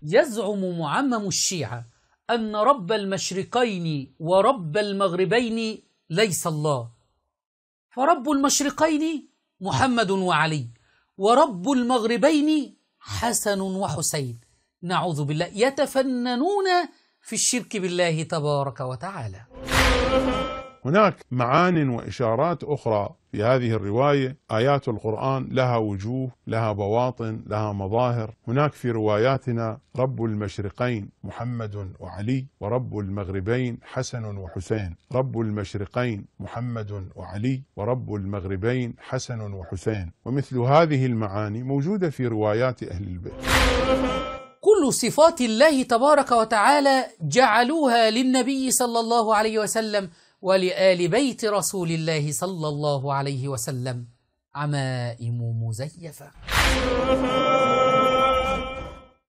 يزعم معمم الشيعة أن رب المشرقين ورب المغربين ليس الله، فرب المشرقين محمد وعلي، ورب المغربين حسن وحسين. نعوذ بالله، يتفننون في الشرك بالله تبارك وتعالى. هناك معان وإشارات أخرى في هذه الرواية. آيات القرآن لها وجوه، لها بواطن، لها مظاهر. هناك في رواياتنا رب المشرقين محمد وعلي، ورب المغربين حسن وحسين. رب المشرقين محمد وعلي، ورب المغربين حسن وحسين. ومثل هذه المعاني موجودة في روايات أهل البيت. كل صفات الله تبارك وتعالى جعلوها للنبي صلى الله عليه وسلم ولآل بيت رسول الله صلى الله عليه وسلم عمائم مزيفة.